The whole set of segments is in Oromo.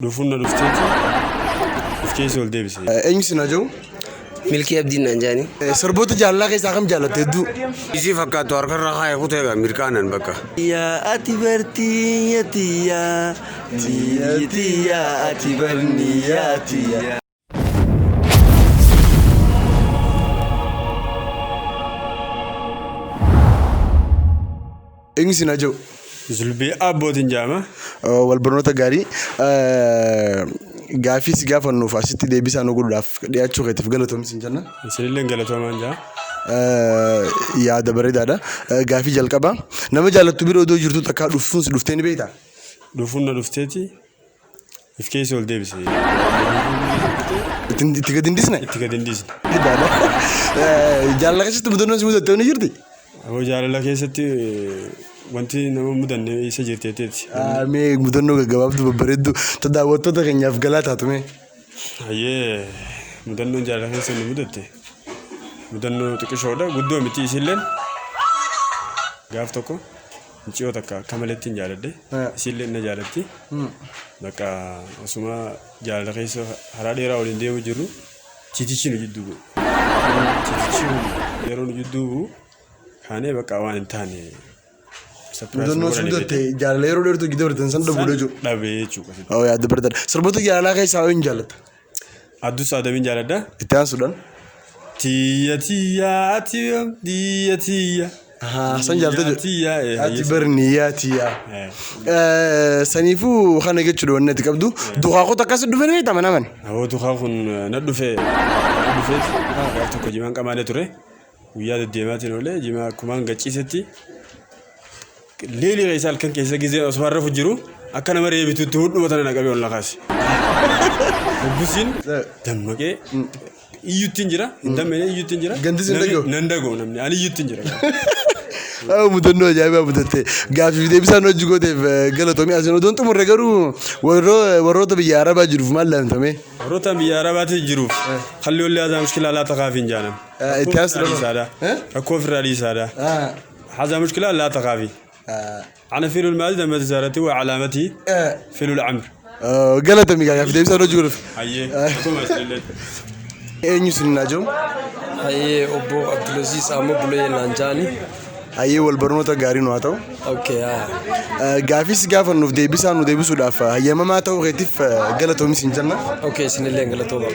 Dhufuun na dhufteeti of keessa ol deebise. Eenyu na jiru? Milkii Abdiin naan jaani. Sirboota jaalalaa keessaa kam jaalatte hedduu? Isii fakkaatu harkarra kaayee kutee mirkaanan bakka. Yaa ati bartii yatiyaa tiyaa ati barni yatiyaa. Eenyu na jiru? Zulbii abbootiin jaama. Walbarnoota gaarii gaafii si gaafannuuf asitti deebisaa nu godhuudhaaf dhiyaachuu keetiif galatoomis hin jenna. Isinillee galatoomaan jaa. Yaada bareedaadha. Gaafii jalqabaa. Nama jaalattu biroo iddoo jirtu takkaa dhufuun si dhuftee ni beektaa? Dhufuun na dhufteeti of keessa ol deebise. Itti gadi hin dhiisne? Itti gadi hin dhiisne. Jaalala keessatti mudannoon si mudattee ni jirti? Jaalala keessatti wanti nama mudanne isa jirteeteeti. Mee mudannoo gaggabaabduu babbareedduu daawwattoota keenyaaf galaa taatu mee? Hayyee mudannoon jaalala keessa ni mudatte. Mudannoo xiqqishoodha guddoo miti isilleen gaaf tokko mucayyoo takka akka maletti hin jaaladhe isilleen na jaalatti. Bakka osuma jaalala keessa haraa dheeraa waliin deemu jirru ciitichi nu jidduu bu'u. Ciitichi yeroo nu jidduu bu'u kaanee bakka waan hin taane. Mudannoo si mudatte jaalala yeroo dheertuu gidda baratan san dhabuu jechuudha. Dhabee jechuudha. Yaada bareedaadha. Sirboota jaalalaa keessaa eenyu jaalatta? Addus Adamiin jaaladha. Itti aansuudhaan. Tiyya tiyya. San jaalata tiyya. Ati barniyaa tiyya. Saniifuu kana jechuudha wanni ati qabdu. Duqaaqota akkas dhufee beektaa manaman? Duqaa kun na dhufee gaaf tokko jimaan qamaadee ture. Guyyaa deddeemaatiin oolee jimaa akkumaan gacciisetti leelii keessa halkan keessa gizee osoo harrafu jiru akka nama reebituutti hunduma tana naqabee ol naqaase. Obbusiin dammaqee iyyuutiin jira hin dammaqee iyyuutiin jira. Gandis hin dhaga'u? Nan dhaga'u namni ani iyyuutiin jira. Mudannoo ajaa'ibaa mudatte gaafii deebisaan hojii gooteef galatoomii asiin odoon xumurre garuu warroota biyya Arabaa jiruuf maal laamtame? Warroota biyya Arabaatti jiruuf halli ollee azaa mushkilaa laa taqaafi hin jaanan. Itti aansuudhaan. Rakkoo ofirraa dhiisaadha. Hazaa mushkilaa laa taqaafi. أنا فيلو المال لما تزارتي وعلامتي فيلو العمر. قالت أمي قاعد في ديبس أنا جورف. أيه. إيه نسينا جوم. Hayyee obbo Abdulaziz Ahmed Bulee naan jaani. Hayyee walbarnoota gaarii nu haa ta'u. Okay. Gaafis gaafa nuuf deebisaa nu deebisuudhaaf hayyamamaa ta'uu keetiif galatoomis hin jenna. Okay isinillee galatooma.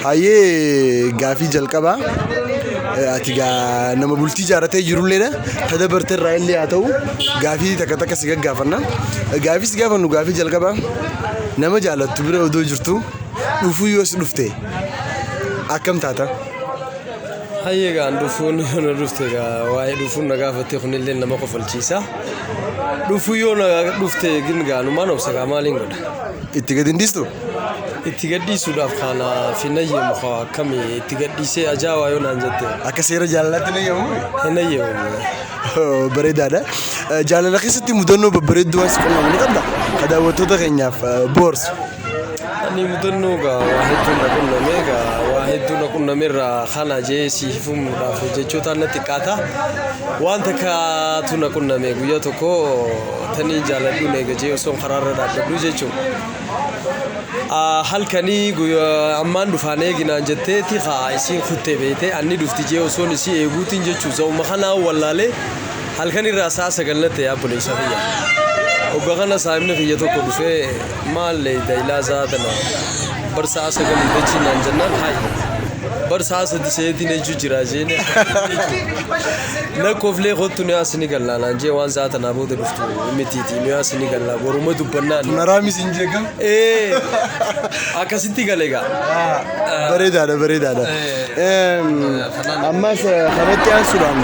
Hayyee gaafii jalqabaa. Ati nama bultii ijaarratee jirulleedha. Kada barteerraa illee haa ta'u gaafii takka takka si gaggaafanna. Gaafis gaafa nu gaafii jalqabaa nama jaalattu bira odoo jirtu dhufuu yoo si dhufte akkam taata? Hayyee gaan dhufuun na dhufte waa'ee dhufuun na gaafatte kunillee nama qofalchiisa. Dhufuu yoo na dhufte gin gaanumaan obsa maaliin godha? Itti gadi hin dhiistu? Itti gadhiisuudhaaf kana finayyeemu akkami itti gadhiisee ajaa'aa yoo naan jette. Akka seera jaalalaatti nayyamu? Hinayyeemu. Bareedaadha. Jaalala keessatti mudannoo babbareedduu waan si qunnamuu ni qabda? Ka daawwattoota keenyaaf boorsu. Ani mudannoo waa hedduu na qunnameerraa kana jee si himuudhaaf jechoota natti qaata. Waan takkaatu na qunname guyyaa tokko tanii jaaladhu neegajee osoo karaarra dhaabbadhu jechuudha. Halkanii ammaan dhufaan eeginaan jetteeti haa isiin kuttee beekte anni dhufti jee osoon isii eeguutiin jechuudha. Za'uma kanaa wallaalee halkanirraa sa'a sagalnatti yaabbolee isa biyya. Obbo kana saamni kiyya tokko dhufee maal daa'ilaa zaatana barsaa sagalii dachii naan jennaan haayi barsaa sadi seetiin ejjuu jira jeene nakkooflee kottu ni asini gallaa naan jee waan zaatanaa booda dhuftu mitiiti ni asini gallaa boruma dubbannaan. Naraamis hin jeeqam? Akkasitti galeegaa. Bareedaadha. Ammas kanatti aansuudhaan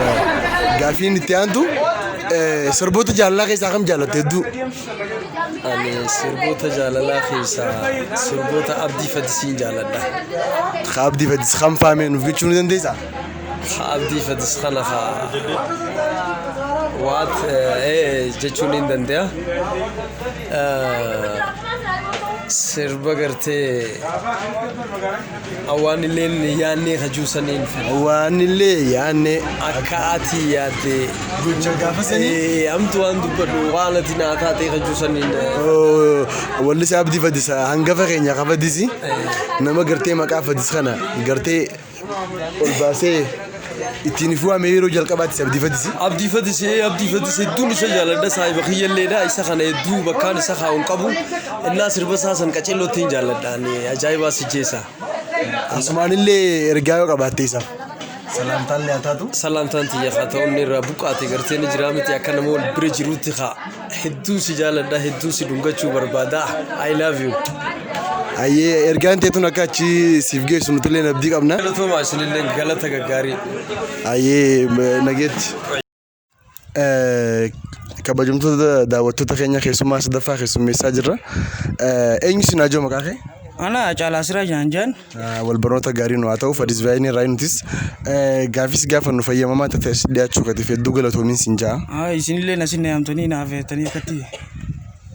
gaafiin itti aantu. Sirboota jaalalaa keessaa kam jaalatte hedduu? Ani sirboota jaalalaa keessaa sirboota Abdii Fadisiin jaaladha. Abdii Fadis kan faamee nuuf jechuu ni dandeessaa? Abdii Fadis kana jechuu ni danda'a. sirba gartee awwaan illeen yaannee kajuusaniin waan illee yaanne akka ati yaadde gocha gaafa sanii amtu waan dubbadhu waan ati naa taatee kajuusaniin walli isaa abdii fadisa hangafa keenya kafadisi nama gartee maqaa fadis kana gartee ol baasee ittiin fu'amee yeroo jalqabaatti abdii fadisi hedduun isa jaaladha saahiba kiyyalleedha isa kana hedduu bakkaan isa kaa'uun qabu innaa sirba isaa san qaceellootiin jaaladhaan ajaa'ibaa si jeessa. Asumaan illee ergaa yoo qabaatte isaaf salaamtaan lee taatu. Salaamtaan tiyya haa ta'u inni irraa buqqaate gartee ni jira miti akka nama wal bira jiruutti haa hedduu si jaaladha hedduu si dhungachuu barbaada I love you. Ayyee ergaan teetun akka achi siif geessu nuti illee abdii qabna. Galatoomaa isinillee galata gaggaarii. Ayyee nageetti. Kabajamtoota daawwattoota keenya keessummaa sadaffaa keessummeessaa jirra. Eenyu si naajoo maqaa kee? Ana Caalaa Siraa Jaanjaan. Wal barnoota gaarii nu haa ta'u fadis baay'inii irraa nutis gaafis gaafa nu fayyamamaa ta'e dhiyaachuu katiif hedduu galatoomiin siin ja'a. Isinillee nasin yaamtanii naaf feetanii akkatti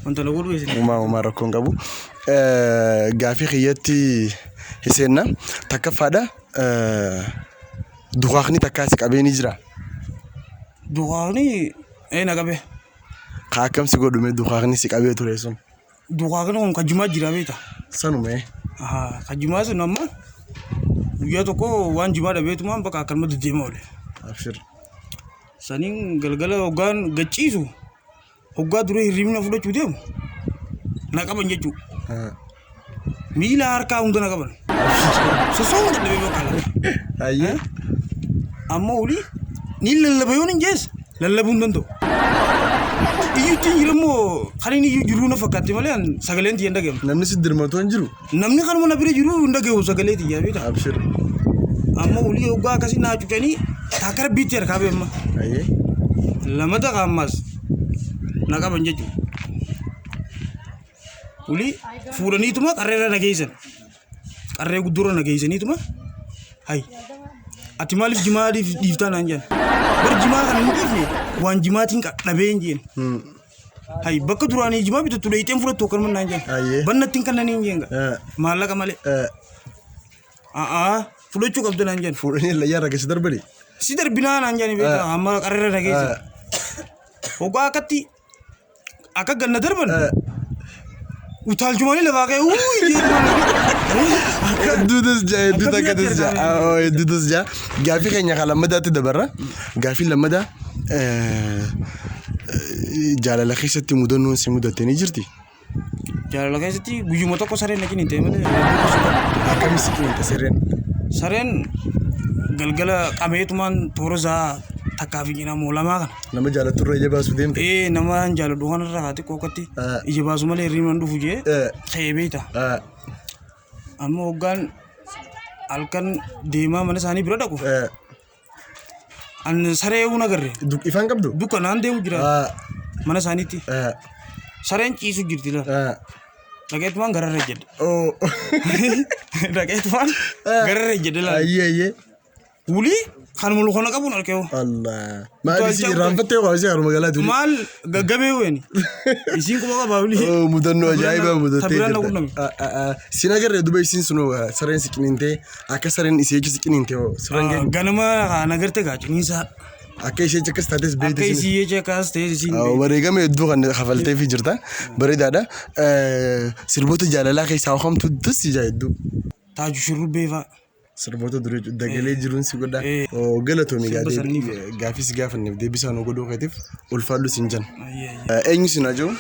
wanta na godhu isin. Uumaa rakkoon qabu. Gaafii kiyyatti hiseenna takkaffaadha. Duqaaqni takkaas qabee ni jira. Duqaaqni na qabee. Kaa akkamsi godhume duqaaqni si qabee ture sun. Duqaaqni kun kajumaa jira beeta. Sanume. Kajumaa sun amma guyyaa tokko waan jimaa dhabeetumaan bakka akkanuma deddeemaa oole. Abshir. Saniin galgala hoggaan gachiisu hoggaa duree hirribna fudhachuu deemu na qaban jechuudha. Miila harkaa hunda na qaban. Sosooma dadhabee bakka lafa. Ayyee. Amma olii ni lallaba yoo hin jees lallabuu hin danda'u. Iyyuutti jirammoo kan inni iyyuu jiruu na fakkaatti malee sagaleen tiyya hin dhagahu. Namni si dirmatoo hin jiru? Namni kanuma na bira jiru hin dhagahu sagalee tiyyaa beektaa. Abshir. Amma olii hoggaa akkasii naa cucanii taakka rabbiitti harkaa beemma. Ayyee. Lamata qaammaas na qaban jechuudha. Olii fuudhaniituma qarreera na geessan. Qarree guddoora na geessaniituma. Hayi. Ati maaliif jimaa dhiiftaa naan jedhan? Bar jimaa kana hin dhiifne waan jimaatiin dhabee hin jeen. Hayi bakka duraanii jimaa bitatu dheeyiteen fudhattu akkanuma naan jedhan. Bannattiin kan naan hin jeenga. Maallaqa malee. Fudhachuu qabdu naan jedhan. Fuudhanii layyaa irra keessa darbani? Si darbinaa naan jedhan beekaa amma qarreera na geessan. Hoggaa akkatti akka ganna darban. Utaalchumanii lafaa ka'e Duudus jaa hedduu takkatis jaa hedduutus jaa gaafii keenya kan lammadaatti dabarra gaafii lammadaa jaalala keessatti mudannoon si mudattee ni jirti. Jaalala keessatti guyyuma tokko sareen nakin hin ta'e malee. Akkamitti si qininte sareen? Sareen galgala qabeetumaan toora isaa takkaa fi nyina moolamaa kana. Nama jaalattu irra ija baasuu deemte? Nama jaaladhu kanarra haati qoqqatti ija baasu malee hirriibaan dhufu jee ta'ee beekta. Amma hoggaan halkan deemaa mana isaanii bira dhaqu. An saree eeguu nagarre. Ifaan qabdu? Dukkanaan deemu jira mana isaaniitti. Sareen ciisu jirti laata. Dhaqeetumaan gararra jedha. Dhaqeetumaan gararra jedha laata. Ayyee. Wulii kan mulu kana qabuun arkeewu. Allah. Maal isi raanfattee waa isi haruma galaa tuli. Maal gaggabee weeni. Isiin kuma qabaa wulii. Mudannoo ajaa'ibaa mudattee Tabiraan na qunname. Siin agarree duba isiin sun sareen si qinintee akka sareen isee si qinintee sareen gee. Ganama nagartee gaachiniisa. Akka ishee akkas taates beekte. Akka ishee akkas ta'e isiin. Wareegama hedduu kan kafaltee fi jirta. Bareedaadha. Sirboota jaalalaa keessaa hoomtu dus ija hedduu. Taaju shurrubbee fa'a. Sirboota durii dagalee jiruun si godha. Galatoomii gaafis gaafanneef deebisaa nu godhuu keetiif ulfaadhu siin jan. Eenyu si naajoo?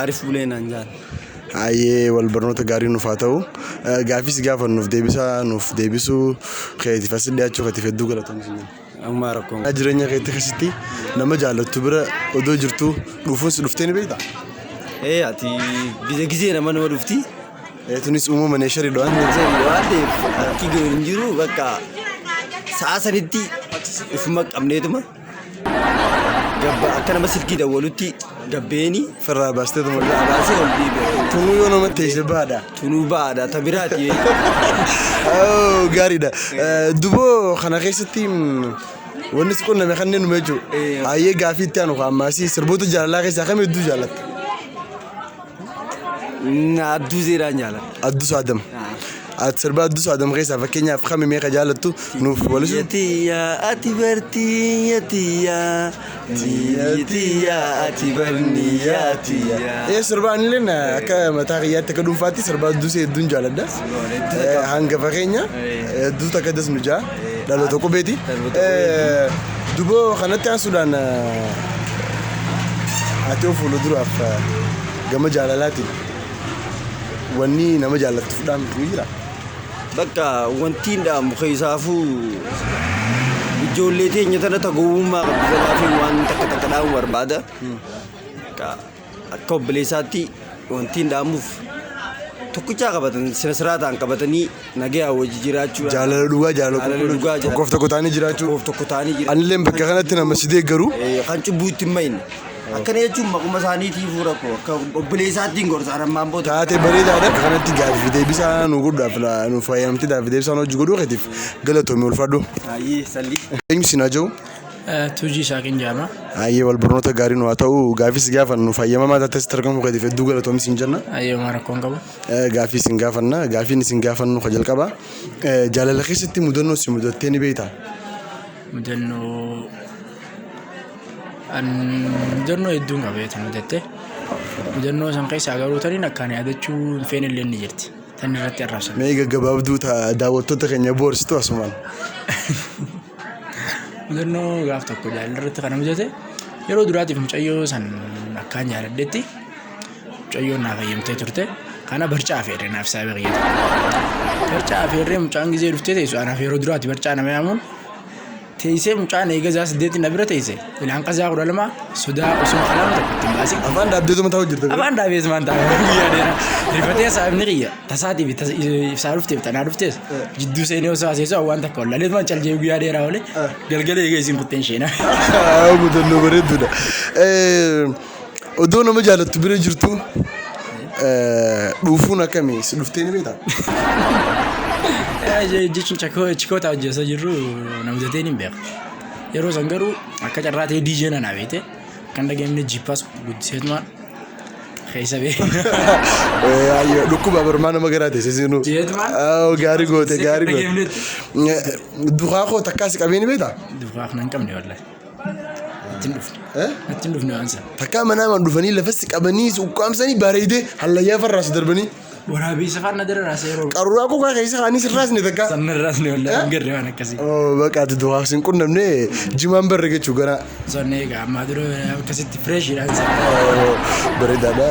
Arif Bulee naan jaan. Ayyee wal barnoota gaarii nuuf haa ta'u. Gaafis gaafannuuf deebisaa nuuf deebisuu keetiif as dhiyaachuu keetiif hedduu galatoomii siin jan. Amma rakkoon. Jireenya keetti keessatti nama jaalattu bira odoo jirtu dhufuun si dhuftee ni beektaa? Ati gizee nama dhufti. Tunis uumama neesharii dho'aan. Akki hin jiru bakka sa'a sanitti ifuma qabneetuma akka nama silkii dawwalutti gabbeeni Firraa baastee tuma baasee ol dhiibe. tunuu yoo nama teesse baadha. Tunuu baadha tabiraati. Gaariidha. Duboo kana keessatti wanni si qunname kanneen nume jechuudha. Ayyee gaafii itti aanu ammaasii sirboota jaalalaa keessaa kam hedduu jaalatta? Adduu seeraan jaalladha. Addus Adam. Ati sirba Addus Adam keessaa fakkeenyaaf kami meeqa jaallattu nuuf walisu. Tiyya ati bartii tiyya ati barniyyaa tiyya. Sirba anilleen akka mataa kiyyaatti akka dhuunfaatti sirba Addus hedduun jaalladha. Hanga fakkeenya hedduu takka das nu jaa dhaloota qubeeti. Duboo kanatti aansuudhaan ati of fuulduraaf gama jaalalaatiin wanni nama jaallattuudhaan jira. Bakka wanti dhaamu keessaafuu ijoollee teenya tana gowwummaa qabdalaa fi waan takka dhaamu barbaada. Akka obboleessaatti wanti dhaamuuf tokkichaa qabatan siraataan qabatanii nagaa wajji jiraachuu. Jaalala dhugaa jaalala tokkoof tokko taanii jiraachuu. Tokko taanii jiraachuu. Anilleen bakka kanatti nama si deeggaru. Kan cubbuu itti hin mayne. Akkana jechuun maquma isaaniitiif rakkoo akka obboleessaattiin gorsa ammaan booda. Taatee bareedaadha akka kanatti gaaffii deebisaa nu godhuudhaaf nu fayyadamtee gaaffii deebisaa nu hojii godhuu keetiif galatoomii ulfaadhu. Ayyee salli. Eenyu sinaa jiru? Tuujii Shaakin jedhama. Ayyee wal barnoota gaarii nu haa ta'u gaaffii gaafan nu fayyamamaa taatee sitti argamu keetiif hedduu galatoomii siin jenna. Ayyee waan rakkoon qabu. Gaaffii siin gaafanna gaaffiin siin gaafannu ka jalqaba jaalala keessatti mudannoo si mudattee ni beektaa? Mudannoo hedduun qabeeta mudatte. Mudannoo san keessaa garuu taniin akkaan yaadachuu hin feene illee ni jirti. Tan irratti arrabsan. Mee gaggabaabduu daawwattoota keenya boorsitu asumaan. Mudannoo gaaf tokko jaalala irratti kana mudate yeroo duraatiif mucayyoo san akkaan jaaladhetti mucayyoon naaf fayyamtee turte. Kana barcaa feerre naaf saabee qayyate. Barcaa feerree mucaan gizee dhuftee teessu anaaf yeroo duraati barcaa nama yaamuun teessee mucaan eegasaa siddeetti na bira teesse ilaan qasaa kudha lama sodaa osoo kalaama tokko ittiin baase. Afaan dhaabdeetu mataa hojjeta. Afaan dhaabees maan ta'a guyyaa dheeraa rifatee saafni qiyya tasaatiif ibsaa dhufteef tanaa dhuftees jidduu seenee osoo haasessu waan takka wallaalee maan caljee guyyaa dheeraa oole galgala eega isin kutteen sheena. Mudannoo bareedduudha. Odoo nama jaalattu bira jirtu dhufuun akkamii si dhuftee ni beektaa? Jechuun chikoota hojjetaa jirru na mudatee ni beeku. Yeroo san garuu akka carraa ta'ee DJ na beekte kan dhageemne jippaas guddiseetumaan keessa beeku. Dhukkuba barmaa nama garaa teessee seenuu. Gaarii goote gaarii goote. Dukaa koo takkaas qabee ni beektaa? Dukaa kana hin qabne wallahi. Ittiin dhufne waan sana. Takkaa manaa man dhufanii lafatti qabanii ukkaamsanii bareedee hallayyaa farraas darbanii. Waraabessa faana dararaa yeroo. Qaruuraa kokaa keessa kaanii sirraas ni takka. Sanarraas ni wallahi hin garree waan akkasii. Bakka ati dukaa sin qunnamne jimaan barre jechuu gara. Sonnee egaa ammaa dura akkasitti fireeshiidhaan sana. Bareedaadha.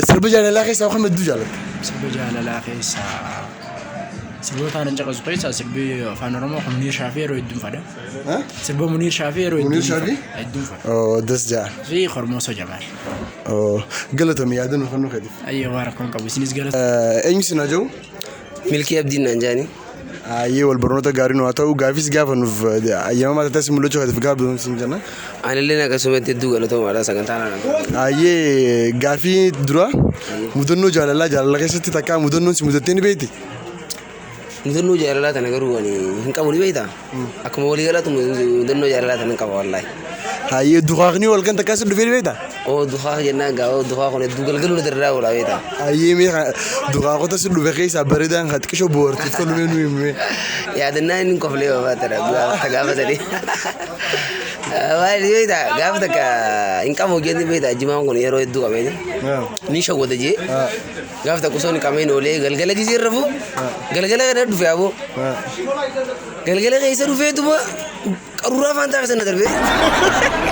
Sirba jaalalaa keessaa waan hedduu jaalatta. Sirba jaalalaa keessaa sirboota aanan caqasu keessaa sirbi afaan oromoo kan Muniir Shaafii yeroo hedduun fadha. Sirba Muniir Shaafii yeroo hedduun fadha. Das jaa. Fi Hormoosoo Jamaal. Galatoomii yaadannoo kan nu kenniif. Ayyee waan rakkoon qabu isinis galatoomii. Eenyu sinaa jiru? Milkii Abdiin naan jaani. Ayyee wal barnoota gaarii nu haa ta'u gaaffiis gaafannuuf ayyaama taatee si mul'achuu keetiif gaafatuun siin jenna. Anillee akkasumatti hedduu galatoomaadha sagantaa naan. Ayyee gaaffii dura mudannoo jaalala keessatti takkaa mudannoon si mudattee ni beekti? Mudannoo jaalalaa tana garuu hin qabu ni beektaa? Akkuma walii galatu mudannoo jaalalaa tana hin qaba wallaahi. Ayyee dukaakni wal kan takkaa si dhufee ni beektaa? Dukaa jennaan gaa'oo dukaa kun hedduu galgaluu na darraa oolaa beektaa? Ayyee mee dukaakota si dhufe keessaa bareedaan kan xiqqishoo boortiif tolumee nu himee. Yaadannaa inni qoflee babaatadha gaafa sadii. Waan beektaa gaafa takka hin qabu hojjetti beektaa jimaan kun yeroo hedduu qabee ni shawwata jee gaafa takka osoo hin qabeen oolee galgala gisee rafu galgala kana dhufe aboo galgala keessa dhufeetuma qaruuraa afaan taasisan na darbee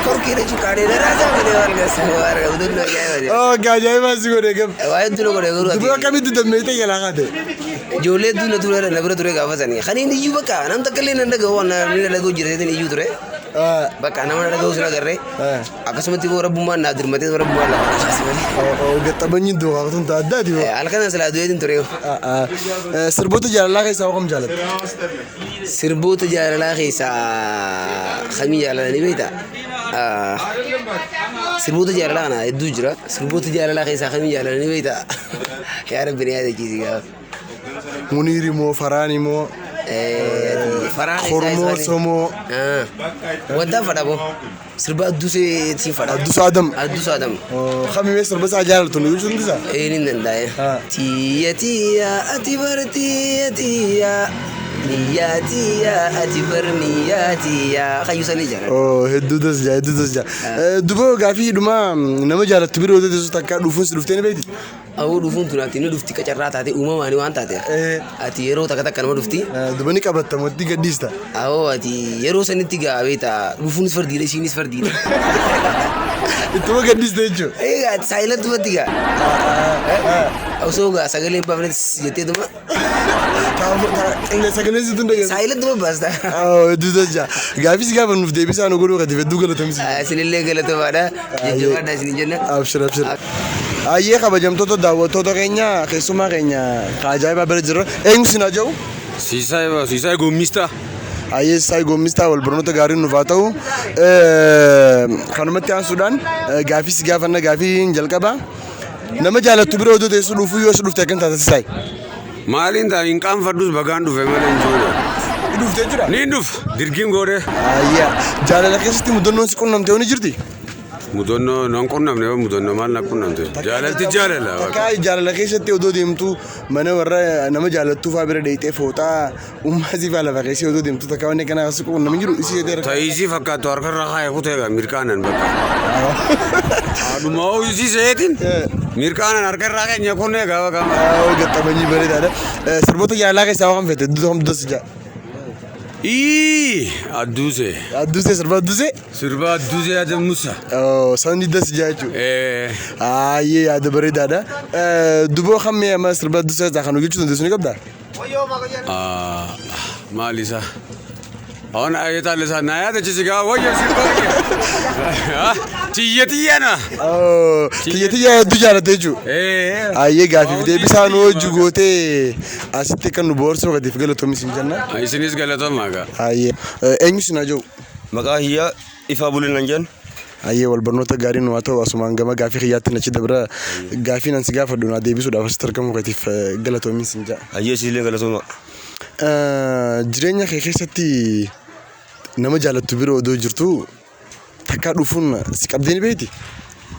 korkii na cuqqaadhee na raasaa godhee waan gasaa waan mudannoo ajaa'iba. Ajaa'ibaa si godhee gam. Waa hedduu na godhee garuu. Dubara akkamitti dammeeyte yaalaa kaate? Ijoollee hedduu na ture na bira ture gaafa sanii kan inni iyyuu bakka nam takka illee nan dhaga'u waan inni dhaga'u jireetiin iyyuu ture. Bakka nama na dhaga'u sin agarree akkasumatti boo rabbummaan naa dirmatee rabbummaan lafa shaasi malee. Gaxabanyi dukaakotun ta'a addaati hoo. Halkan silaa du'eetiin ture. Sirboota jaalalaa keessaa kam jaalatta? Sirboota jaalalaa keessaa kamii jaalalanii beektaa? Sirboota jaalalaa kana hedduu jira. Sirboota jaalalaa keessaa kamii jaalalanii beektaa? Yaa rabbi na yaadachiisi gaafa. Muniiri moo Faraani moo? Hormoo somoo. Wanta fadha boo. Sirba addusee si fadha. Addus Adam. Addus Adam. Khamimee sirba isaa jaalatu nu jechuun isa. Ni danda'e. Tiya tiya ati bar tiya tiya. Niya tiya ati bar niya tiya. Kayyusanii jaalladha. Hedduu das jaa. Duba gaafii dhuma nama jaalatu biroo teessu takka dhufuun si dhuftee ni beekti. Awuu dhufuun tun ati ni dhufti qacarraa taate uumamaan waan taate. Ati yeroo takka nama dhufti. Duba ni qabatta mootii gaddiista. Awoo ati yeroo sanitti gaabeeta dhufuunis fardiidha ishiinis fardiidha. Ittuma gaddiista jechuudha. Ati saayilantu fatti gaa. Osoo gaa sagaleen baafnetti jettee duma. Sagaleen si tun dhageessa. Saayilantu babbaasta. Hedduu das jaa. Gaafis gaafa nuuf deebisaan godhuu gadi hedduu galatamisi. Isinillee galatamaadha. Jajjabaadha isin jenna. Abshir. Ayyee kabajamtoota daawwattoota keenya keessumaa keenya ajaa'ibaa bira jirra. Eenyu sin haa jedhu? Siisay Goommistaa. Ayyee Siisay Goommistaa wal barnoota gaariin nuuf haa ta'u. Kanumatti aansuudhaan gaafis gaafanna gaafiin jalqaba. Nama jaalattu bira oduu teessu dhuufuu yoo si dhufte akkan taate Siisay. Maaliin ta'a hin qaanfadhus bagaan dhufe malee hin jiru. Dhuftee jira? Ni dhuf dirgiin goone. Ayyaa jaalala keessatti mudannoon si qunnamtee ni jirti? Mudannoo non qunnamne mudannoo maal na qunnamte. Jaalalti jaalala. Takkaa jaalala keessatti odoo deemtu mana warra nama jaalattuu fa'aa bira deeyitee fooxaa uummaasii fa'aa lafa keessee odoo deemtu takkaa wanni kana asi qunnamni jiru isii jedhee. Ta'iisii fakkaatu harkarra haaya kuteega mirkaanan bakka. Aduma isii seetin mirkaanan harkarraa keenya kunnee gaafa gaafa. Gaxxamanii bareedaadha. Sirboota jaalalaa keessaa waan fete dudas jaa. Addusee. Addusee sirba addusee? Sirba addusee yaada Musa. Sanni das jaa jechuudha. Ayyee yaada bareedaadha. Duboo hammee amma sirba addusee isaa kan hojjechuu dandeessu ni qabdaa? Maal isaa? Awwan ayyataa isaa na yaada chisigaa wayya sirba tiyyana. Tiyya hedduu jaalatte jechuudha. Ayyee gaafiif deebisaan hojii gootee asitti kan nu boorsoo gadiif galatoomis hin jenna. Isinis galatoomaa gaa. Ayyee eenyu sin haa jedhu? Maqaa hiyyaa ifaa buleen nan jenna. Ayyee wal barnoota gaarii nu haa ta'u asumaan gama gaafii xiyyaatti nachi dabra gaafii nan si gaafadhu naa deebisuudhaaf asitti argamu gatiif galatoomis hin jedha. Ayyee siillee galatooma. Jireenya kee keessatti nama jaalattu bira odoo jirtu takkaa dhufuun si qabdee ni beekti?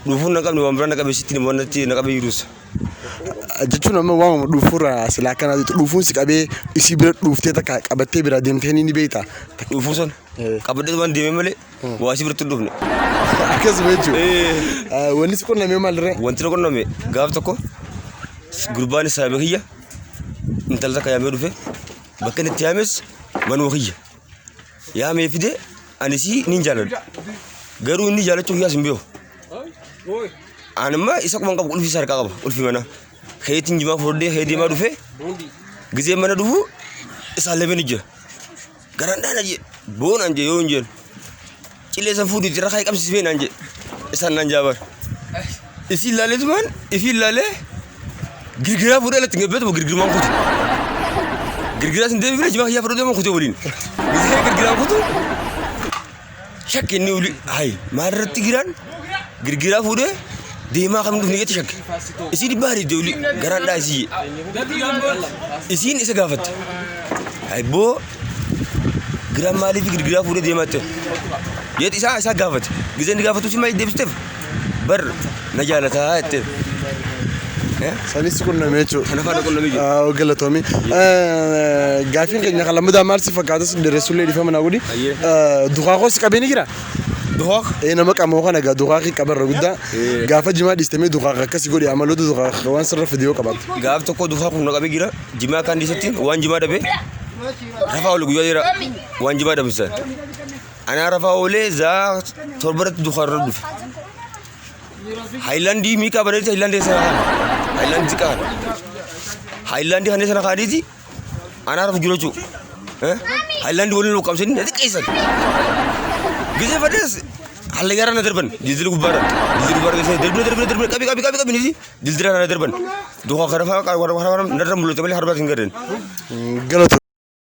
Dhufuun na qabne waan biraa na qabe sitti ni boonnatti na qabe jiruus. Jechuun amma waamama dhufuurra silaa akkanaa dhufuun si qabee isii bira dhuuftee takka qabattee bira deemtee ni beekta. Dhufuu san qabadhee waan deemee malee waa isii biratti hin dhufne. Akkasuma jechuudha. Wanni si qunnamee maalirree? Wanti na qunname gaaf tokko gurbaan isaa beekiyya intala takka yaamee dhufe bakka inni itti yaames manuma kiyya. Yaamee fide anis ni jaaladha. Garuu inni jaalachuu kiyyaas hin beeku. Anamma isa kuma qabu ulfi isaa harkaa qaba ulfi mana. Heetiin jimaa furdee hee deemaa dhufe gizee mana dhufu isaan lameen ijja. Garaan dhaana jee boonaan jee yoo hin jeen. Cilee san fuudhu jira kaa qabsiisee naan jee isaan naan jaabar. Isi ilaalee tumaan ifi ilaalee girgiraa fuudhee alatti ngabbeetu girgirmaan kuti. Girgiraa sin deebiin jimaa kiyyaa fudhatee kutee waliin. Gizee girgiraan kutu shakki inni uli hayi maalirratti giraan girgiraa fuudhee deemaa kam dhufne jetti shakki. Isiin baari deuli garaan dhaa isii. Isiin isa gaafatte. Hayi boo giraan maaliif girgiraa fuudhee deematte? Yeeti isaa gaafate. Gizee inni gaafatu si maal deebisteef? Bar na jaalataa jettee. Sanis qunnamee jechuudha. Kana faana qunnamee jiru. Galatoomi. Gaafiin keenya kan lammadaa maal si fakkaatas dheeressullee dhiifama naa godhi. Duqaaqoo si qabee ni jira? Duqaaq? Nama qamoo kana egaa duqaaqii qabarra guddaa gaafa jimaa dhiistamee duqaaqa akkasii godhi amaloota duqaaqa waan sirra fidee yoo qabaatu. Gaaf tokko duqaaq kun qabee jira jimaa kan dhiisatti waan jimaa dhabee rafaa ol guyyaa jira waan jimaa dhabisan. Anaa rafaa oolee zaa torbaratti duqaarra dhufe. Hayilaandii miikaa bareedee hayilaandii sana kana. Hayilaandii xiqqaan. Hayilaandii kanneen sana kaadhiiti anaa rafu jiru jechuudha. Hayilaandii waliin luqqamsanii na xiqqeessan. Gizee fadhees haala gaara na darban dildila gubbaadhaan. Dildila gubbaadhaan keessatti darbee qabi nisi dildila na darban. Duukaa kana fa'aa narra mul'ate malee harbaas hin garreen. Galatoom.